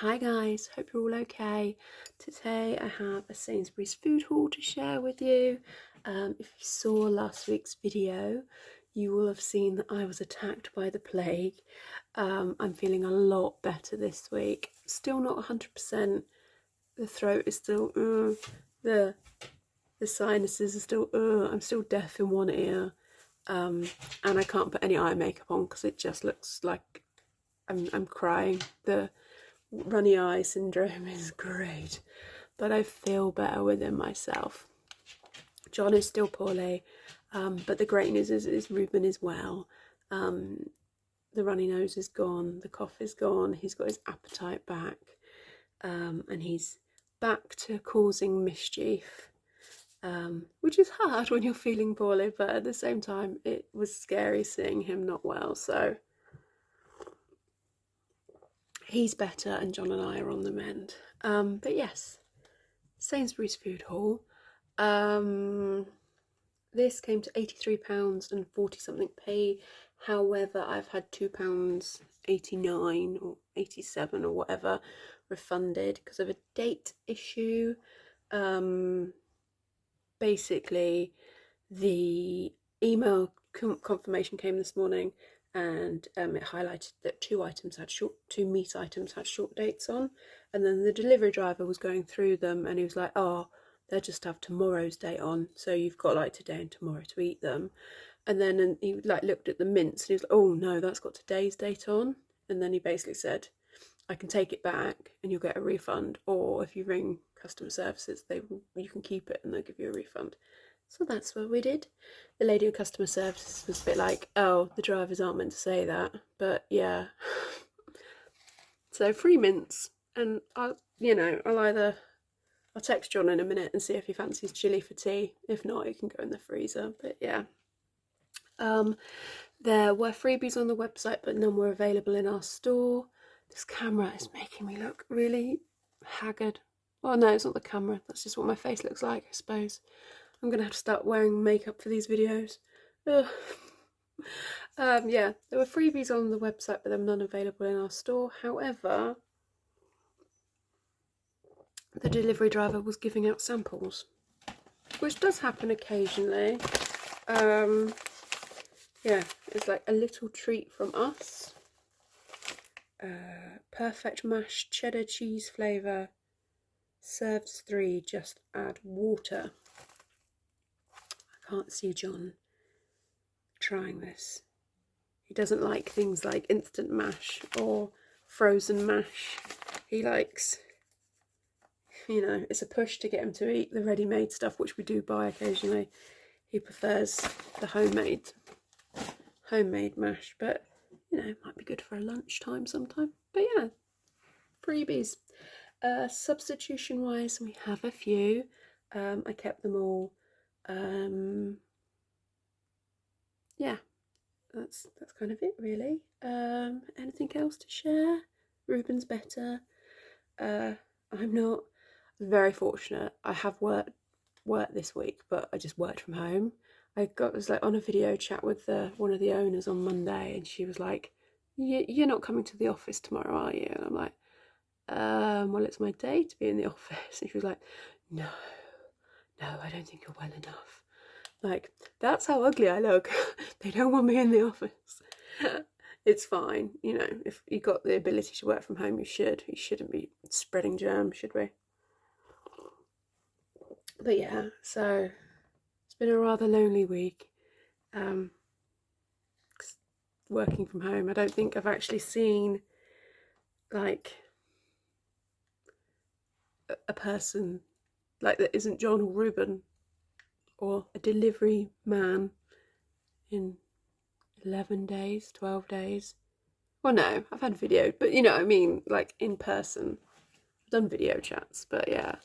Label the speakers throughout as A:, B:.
A: Hi guys, hope you're all okay. Today I have a Sainsburys food haul to share with you. If you saw last week's video, you will have seen that I was attacked by the plague. I'm feeling a lot better this week. Still not 100%. The throat is still, the sinuses are still, I'm still deaf in one ear. And I can't put any eye makeup on because it just looks like I'm crying. The runny eye syndrome is great, but I feel better within myself. John is still poorly, but the great news is Ruben is well. The runny nose is gone, the cough is gone, he's got his appetite back, and he's back to causing mischief, which is hard when you're feeling poorly, but at the same time it was scary seeing him not well. So he's better and John and I are on the mend. But yes, Sainsburys Food Haul. This came to £83 and 40 something p. However, I've had £2.89 or 87 or whatever refunded because of a date issue. Basically, the email confirmation came this morning, and it highlighted that two meat items had short dates on, and then the delivery driver was going through them and he was like, oh, they'll just have tomorrow's date on, so you've got like today and tomorrow to eat them. And then he like looked at the mince and he was like, oh no, that's got today's date on. And then he basically said, I can take it back and you'll get a refund, or if you ring customer services, you can keep it and they'll give you a refund. So that's what we did. The lady at customer services was a bit like, oh, the drivers aren't meant to say that, but yeah. So free mince, and I'll text John in a minute and see if he fancies chilli for tea. If not, it can go in the freezer. But yeah. There were freebies on the website, but none were available in our store. This camera is making me look really haggard. Well, no, it's not the camera. That's just what my face looks like, I suppose. I'm going to have to start wearing makeup for these videos. Yeah, there were freebies on the website, but there were none available in our store. However, the delivery driver was giving out samples, which does happen occasionally. Yeah, it's like a little treat from us. Perfect mash cheddar cheese flavour. Serves 3, just add water. I can't see John trying this. He doesn't like things like instant mash or frozen mash. He likes, it's a push to get him to eat the ready-made stuff, which we do buy occasionally. He prefers the homemade mash, but it might be good for a lunchtime sometime. But yeah, freebies. Substitution wise, we have a few. I kept them all. Yeah, that's kind of it really. Anything else to share? Ruben's better. I'm not. Very fortunate. I have worked this week, but I just worked from home. I was like on a video chat with one of the owners on Monday, and she was like, "You're not coming to the office tomorrow, are you?" And I'm like, well, it's my day to be in the office. And she was like, no, I don't think you're well enough. Like, that's how ugly I look. They don't want me in the office. It's fine, if you got the ability to work from home, you should. You shouldn't be spreading germs, should we? But yeah, so it's been a rather lonely week. Working from home, I don't think I've actually seen like a person like that isn't John or Ruben or a delivery man in 11 days, 12 days. Well, no, I've had video, but I mean, like in person. I've done video chats, but yeah,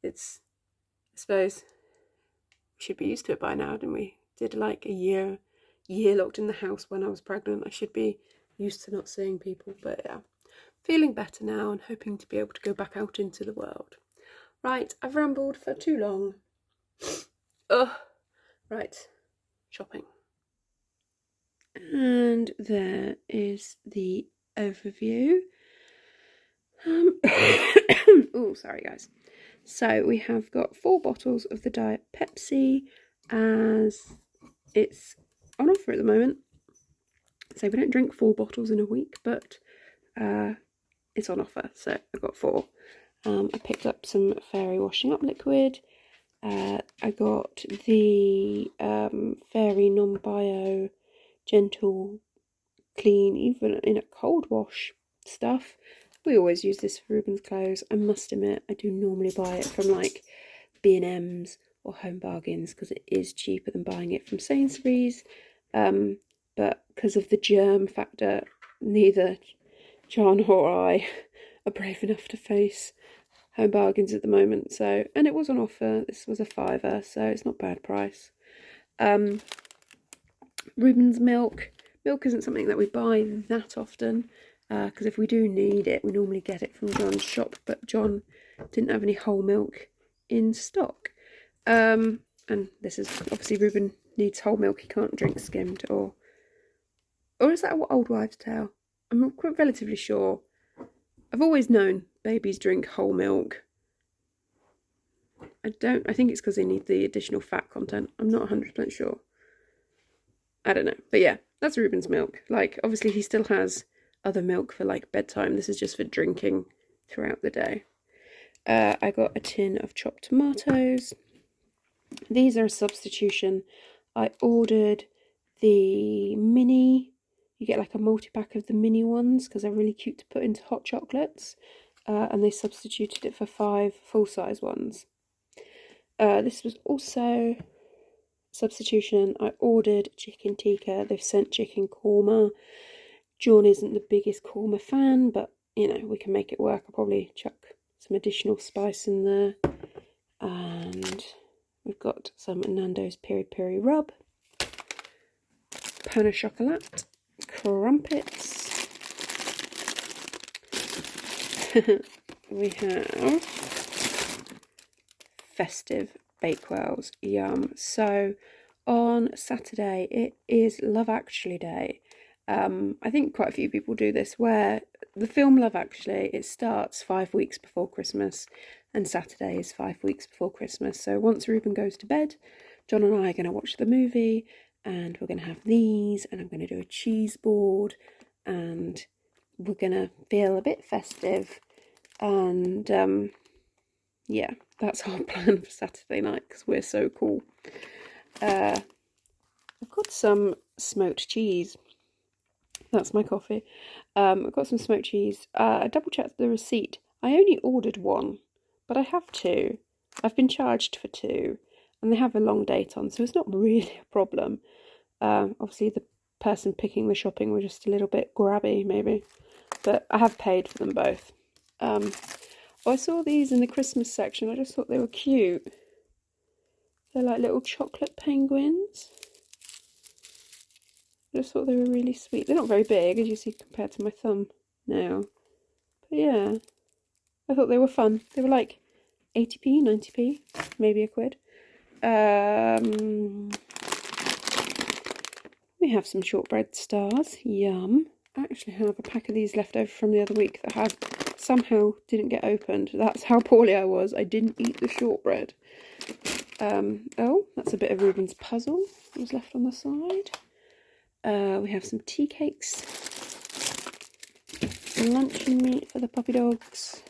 A: I suppose we should be used to it by now, didn't we? Did like a year locked in the house when I was pregnant. I should be used to not seeing people, but yeah. Feeling better now and hoping to be able to go back out into the world. Right, I've rambled for too long. Ugh. Right, shopping. And there is the overview. Oh, sorry guys. So we have got 4 bottles of the Diet Pepsi, as it's on offer at the moment. So we don't drink 4 bottles in a week, but it's on offer, so I got 4. I picked up some Fairy washing up liquid. I got the Fairy non-bio gentle clean, even in a cold wash stuff. We always use this for Ruben's clothes. I must admit, I do normally buy it from like B&M's or Home Bargains because it is cheaper than buying it from Sainsburys. But because of the germ factor, neither John or I are brave enough to face Home Bargains at the moment. So, and it was on offer. This was a £5, so it's not bad price. Ruben's milk. Milk isn't something that we buy that often, because if we do need it, we normally get it from John's shop, but John didn't have any whole milk in stock. And this is, obviously Ruben needs whole milk, he can't drink skimmed, or is that what old wives' tale? I'm quite relatively sure. I've always known babies drink whole milk. I think it's because they need the additional fat content. I'm not 100% sure. I don't know. But yeah, that's Ruben's milk. Like, obviously he still has other milk for like bedtime. This is just for drinking throughout the day. I got a tin of chopped tomatoes. These are a substitution. I ordered the mini. You get like a multi-pack of the mini ones because they're really cute to put into hot chocolates. And they substituted it for 5 full-size ones. This was also substitution. I ordered chicken tikka. They've sent chicken korma. John isn't the biggest korma fan, but you know, we can make it work. I'll probably chuck some additional spice in there. And we've got some Nando's peri peri rub, pain au chocolat, crumpets. We have festive Bakewells, yum. So on Saturday it is Love Actually Day. I think quite a few people do this, where the film Love Actually, it starts 5 weeks before Christmas, and Saturday is 5 weeks before Christmas. So once Ruben goes to bed, John and I are going to watch the movie, and we're going to have these, and I'm going to do a cheese board, and we're going to feel a bit festive. And yeah, that's our plan for Saturday night because we're so cool. I've got some smoked cheese. That's my coffee. I've got some smoked cheese. I double checked the receipt. I only ordered 1, but I have 2. I've been charged for 2, and they have a long date on, so it's not really a problem. Obviously the person picking the shopping were just a little bit grabby, maybe, but I have paid for them both. I saw these in the Christmas section. I just thought they were cute. They're like little chocolate penguins. I just thought they were really sweet. They're not very big, as you see, compared to my thumb now. But yeah, I thought they were fun. They were like 80p, 90p, maybe £1. We have some shortbread stars. Yum. I actually have a pack of these left over from the other week that somehow didn't get opened. That's how poorly I was. I didn't eat the shortbread. Oh, that's a bit of Ruben's puzzle that was left on the side. We have some tea cakes, luncheon meat for the puppy dogs,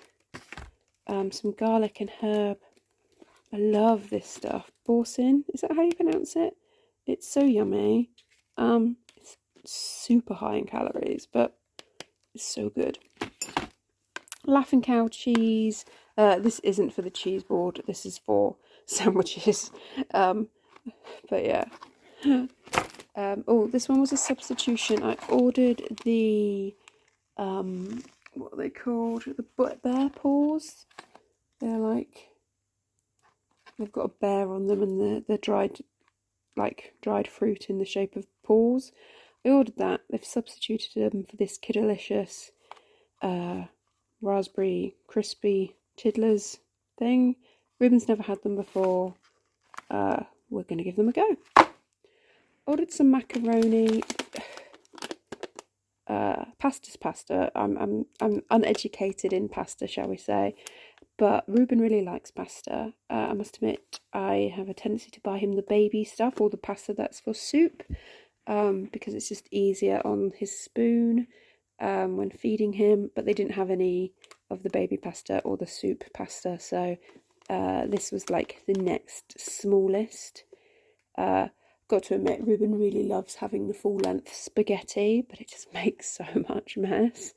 A: some garlic and herb. I love this stuff. Boursin, is that how you pronounce it? It's so yummy. It's super high in calories, but it's so good. Laughing Cow cheese. This isn't for the cheese board. This is for sandwiches. But yeah. Oh, this one was a substitution. I ordered the what are they called? The bear paws. They're like, they've got a bear on them, and they're dried fruit in the shape of paws. I ordered that. They've substituted them for this Kiddelicious raspberry crispy tiddlers thing. Ruben's never had them before. We're going to give them a go. Ordered some macaroni. pasta's pasta. I'm uneducated in pasta, shall we say, but Ruben really likes pasta. I must admit, I have a tendency to buy him the baby stuff, or the pasta that's for soup, because it's just easier on his spoon when feeding him. But they didn't have any of the baby pasta or the soup pasta, so this was like the next smallest. Got to admit, Ruben really loves having the full-length spaghetti, but it just makes so much mess.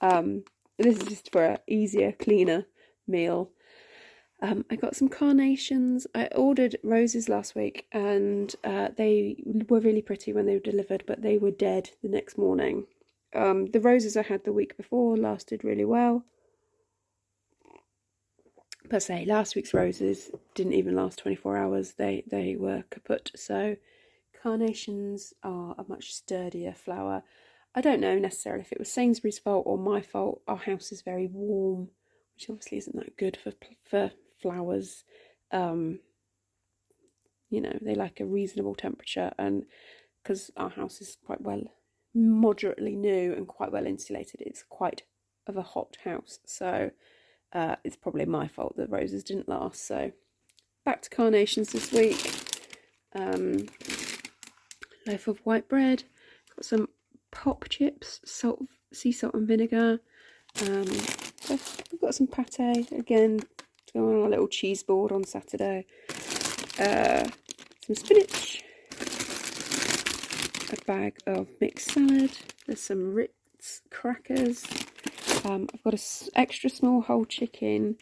A: This is just for an easier, cleaner meal. I got some carnations. I ordered roses last week, and they were really pretty when they were delivered, but they were dead the next morning. The roses I had the week before lasted really well. Per se, last week's roses didn't even last 24 hours. They were kaput. So carnations are a much sturdier flower. I don't know necessarily if it was Sainsbury's fault or my fault. Our house is very warm, which obviously isn't that good for flowers. You know, they like a reasonable temperature, and because our house is quite moderately new and quite well insulated, it's quite of a hot house. So it's probably my fault that roses didn't last. So back to carnations this week. Loaf of white bread. Got some pop chips, sea salt and vinegar. We've got some pate again to go on our little cheese board on Saturday. Some spinach. A bag of mixed salad. There's some Ritz crackers. I've got an extra small whole chicken.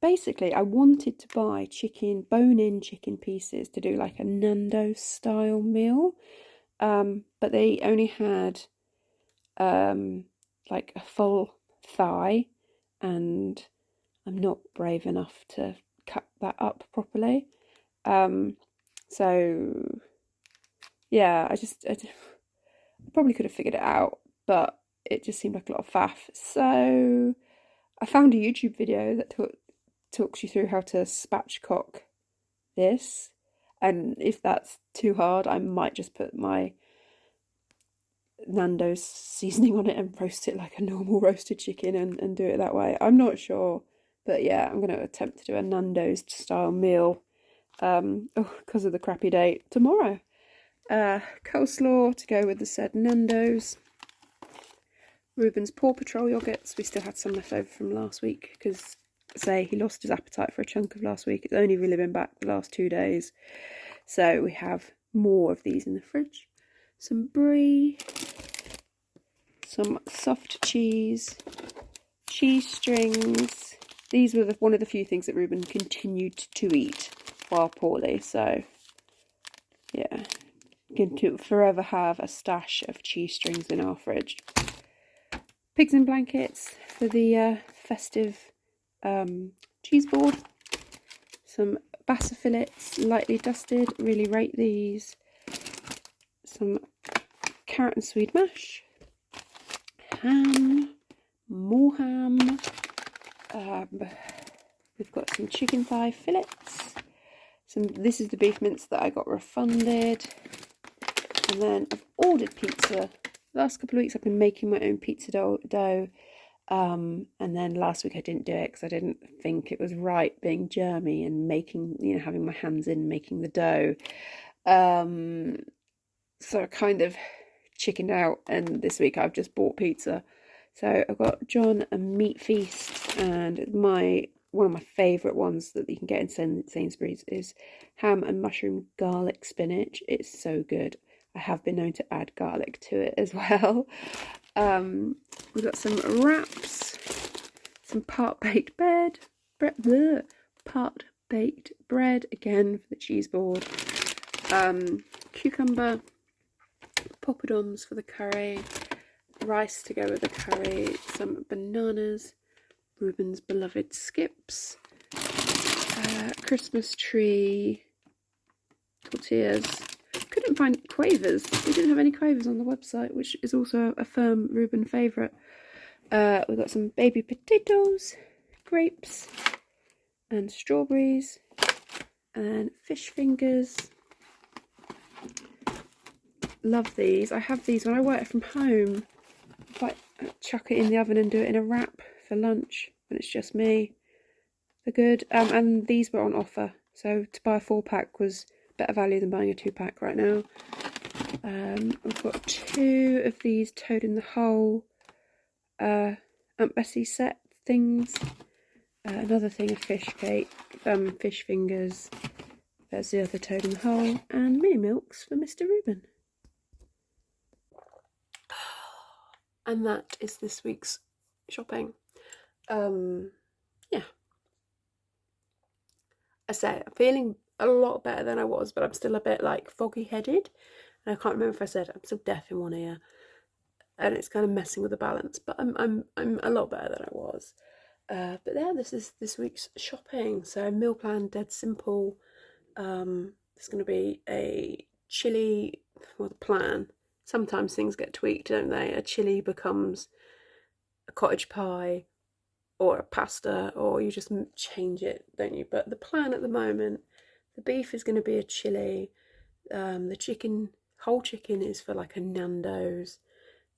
A: Basically, I wanted to buy bone-in chicken pieces to do like a Nando's style meal, but they only had like a full thigh, and I'm not brave enough to cut that up properly. So yeah, I probably could have figured it out, but it just seemed like a lot of faff. So I found a YouTube video that talks you through how to spatchcock this, and if that's too hard, I might just put my Nando's seasoning on it and roast it like a normal roasted chicken and do it that way. I'm not sure, but yeah, I'm going to attempt to do a Nando's style meal because of the crappy date tomorrow. Coleslaw to go with the said Nando's. Ruben's Paw Patrol yogurts. We still had some left over from last week because, say, he lost his appetite for a chunk of last week. It's only really been back the last 2 days. So we have more of these in the fridge. Some brie. Some soft cheese. Cheese strings. These were one of the few things that Ruben continued to eat while poorly. So, yeah. Going to forever have a stash of cheese strings in our fridge. Pigs in blankets for the festive cheese board. Some bassa fillets, lightly dusted. Really rate these. Some carrot and swede mash. Ham. More ham. We've got some chicken thigh fillets. This is the beef mince that I got refunded. And then I've ordered pizza. The last couple of weeks I've been making my own pizza dough. And then last week I didn't do it because I didn't think it was right being germy and making, having my hands in making the dough. So I kind of chickened out, and this week I've just bought pizza. So I've got John a meat feast, and one of my favourite ones that you can get in Sainsbury's is ham and mushroom garlic spinach. It's so good. I have been known to add garlic to it as well. We've got some wraps, some part-baked bread, again for the cheese board, cucumber, poppadoms for the curry, rice to go with the curry, some bananas, Ruben's beloved skips, Christmas tree, tortillas. Couldn't find quavers. We didn't have any quavers on the website, which is also a firm Ruben favourite. We've got some baby potatoes, grapes, and strawberries, and fish fingers. love these. I have these when I work from home. Like, chuck it in the oven and do it in a wrap for lunch when it's just me. They're good. And these were on offer, so to buy a 4-pack was better value than buying a 2-pack right now. I've got 2 of these Toad in the Hole Aunt Bessie set things. Another thing of fish cake, fish fingers. There's the other Toad in the Hole, and mini milks for Mr. Reuben. And that is this week's shopping. Yeah. I say, I'm feeling a lot better than I was, but I'm still a bit like foggy headed. And I can't remember if I said I'm still deaf in one ear, and it's kind of messing with the balance. But I'm a lot better than I was. But yeah, this is this week's shopping. So meal plan, dead simple. There's going to be a chili. Well, the plan. Sometimes things get tweaked, don't they? A chili becomes a cottage pie or a pasta, or you just change it, don't you? But the plan at the moment, the beef is going to be a chili. The chicken, whole chicken, is for like a Nando's.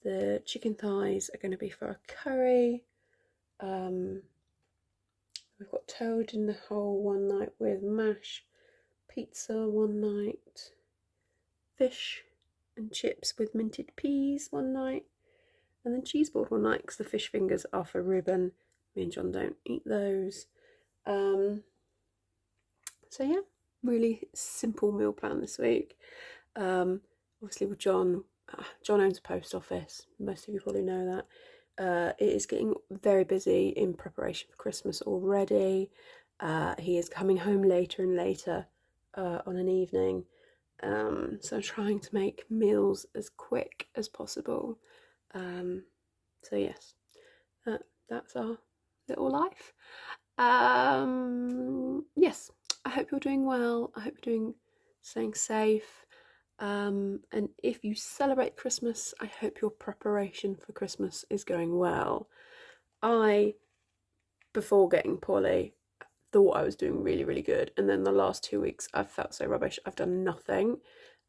A: The chicken thighs are going to be for a curry. We've got Toad in the Hole one night with mash, pizza one night, fish and chips with minted peas one night, and then cheese board one night because the fish fingers are for Reuben. Me and John don't eat those. So yeah, really simple meal plan this week. Obviously with John owns a post office. Most of you probably know that. It is getting very busy in preparation for Christmas already. He is coming home later and later on an evening. So I'm trying to make meals as quick as possible. So yes, that's our little life. Yes, I hope you're doing well. I hope you're staying safe. And if you celebrate Christmas, I hope your preparation for Christmas is going well. Before getting poorly, thought I was doing really, really good, and then the last 2 weeks I've felt so rubbish. I've done nothing,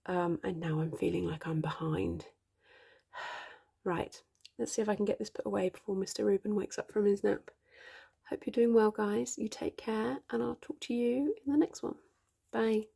A: and now I'm feeling like I'm behind. Right, let's see if I can get this put away before Mr. Reuben wakes up from his nap. Hope you're doing well, guys. You take care, and I'll talk to you in the next one. Bye.